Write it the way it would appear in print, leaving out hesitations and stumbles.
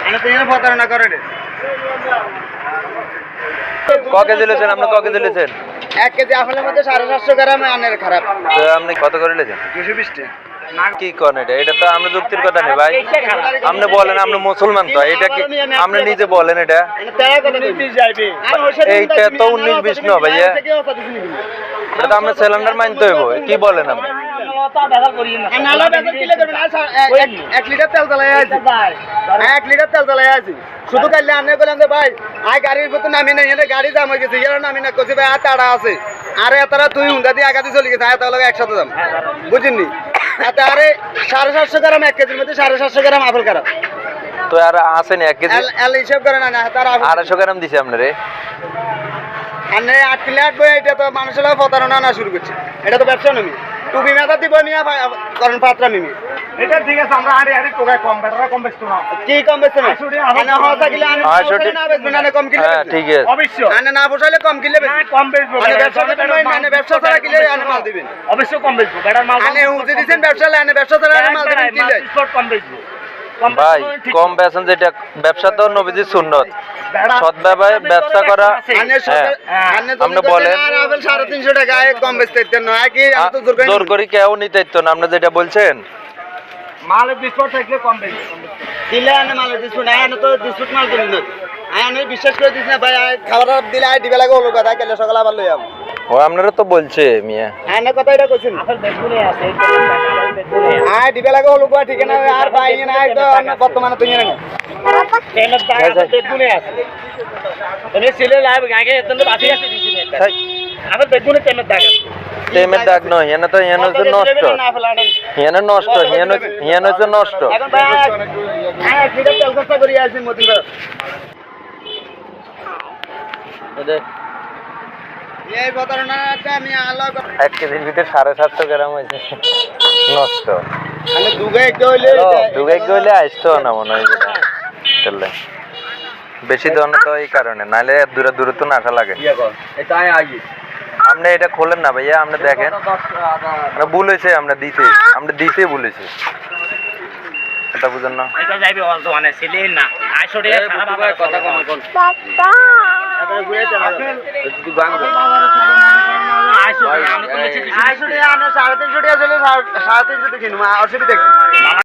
মানে তুই প্রতারণা করে রে। ক কেজি লেছেন আপনি, ক কেজি লেছেন? 1 কেজি আপেলের মধ্যে 750 গ্রাম আনের খারাপ। তো আপনি কত করে লেছেন? 220 টাকা। কি করেন এটা? এটা তো আমরা যুক্তির কথা নেই ভাই। আপনি বলেন, আপনি মুসলমান তো, এটা কি আপনি নিজে বলেন? এটা এইটা তো 19-20 না ভাইয়া, এটা তো আমরা সিলিন্ডার মানতে হইব। কি বলেন আপনি? 1 লিটার তেল চালাই আছে, 1 লিটার তেল চালাই আছে। শুধু কাইলে আনে বললাম যে ভাই আই গাড়ির ভিতর নামি নাই, এনে গাড়ি জাম হয়ে গেছে, এরা নামি না, কইছে ভাই আর তাড়া আছে। আরে তারা তুই হুন্ডা দিয়ে আগাতে চলে গেছে, আর তাহলে একসাথে দাম বুঝিনি। এতে আরে 750 গ্রাম 1 কেজির মধ্যে 750 গ্রাম আপেল খারাপ। তো আর আসেনি 1 কেজি এল হিসাব করে না, তারা 250 গ্রাম দিছে আপনারে। আনে 8 কিলো আটবো, এটা তো মানুষের প্রতারণা না শুরু করছে। এটা তো ব্যবসা নমি, টুপি মেধা দিব নিয়ে করেন পাত্রা মিমি। এটা ঠিক আছে, আমরা আরে আরে টোকায় কম বেটারা কম বেচতো না। কি কম বেচতে না? আনে হসা কিলো আনে না বেচবেন, আনে কম কিলো হ্যাঁ ঠিক আছে, অবশ্য আনে না বসাইলে কম কিলো বেচবেন। কম বেচবো, আনে ব্যবসা করতে নয়, আনে ব্যবসা ছাড়া কিলো আনে মাল দিবেন। অবশ্য কম বেচবো, বেটার মাল আনে হুঁজে দিছেন ব্যবসা, আনে ব্যবসা ছাড়া আনে মাল দিবেন কিলো। কম বেচবো ভাই কম বেচেন, যেটা ব্যবসা তো নবীজির সুন্নত, সৎ ব্যবসা করা। আনে আনে তো আপনি বলেন আর আপেল 350 টাকা কম বেচতে দিতেন না, কি আমি তো জোর করি কেউ নিতে দিত না, আপনি যেটা বলছেন। মালের ডিসকাউন্ট থাকলে কম বেচবো। দিলে আনে মাল দিছু না, আনে তো ডিসপুট মাল দিলেন না। আনে বিশ্বাস করে দিছ না ভাই, খাবার দিলে আই দিবে লাগে হলো কথা, কালে সকালে আবার লই আম। ও আপনারা তো বলছে মিয়া, আনে কথা এটা কইছেন আপেল বেচবুনে আছে, আই দিবে লাগে হলো কথা, ঠিক না? আর ভাই না আই তো বর্তমানে তুই না তেলের দাগ বেচবুনে আছে। তুমি সিলে লাইভ আগে এতন বাকি আছে দিছি না। আপেল বেচবুনে তেলের দাগ আছে। তেমের দাগ নয়, এনে তো এনে হচ্ছে নষ্ট, এনে নষ্ট, এনে হচ্ছে নষ্ট। এখন ভাই আই ফিরে তেল খরচা করি আছি মতিন এই প্রতারণাটা আমি আলাদা 1 কেজির ভিতরে 750 গ্রাম হয়েছে নষ্ট। মানে দুগে একটা হইলে দুগাই গইলে আসতো না মনে হয় যেটা চললে বেশি দন তো এই কারণে, নাহলে দূরে দূরে তো নাকা লাগে। এটাই আগে আপনি এটা খোলেন না ভাইয়া, আপনি দেখেন আমরা ভুল হয়েছে, আমরা দিতে বলেছি, এটা বুঝেন না। এটা যাইবে অল তো মানে সিলে না 800 টাকা সারা বাবা কথা কম কোন বাবা এটা ঘুরে চলা যদি গান 800 টাকা আমি তো নিচে 800 টাকা আমরা 350 টাকা চলে 350 কিনবো অসুবিধা কি?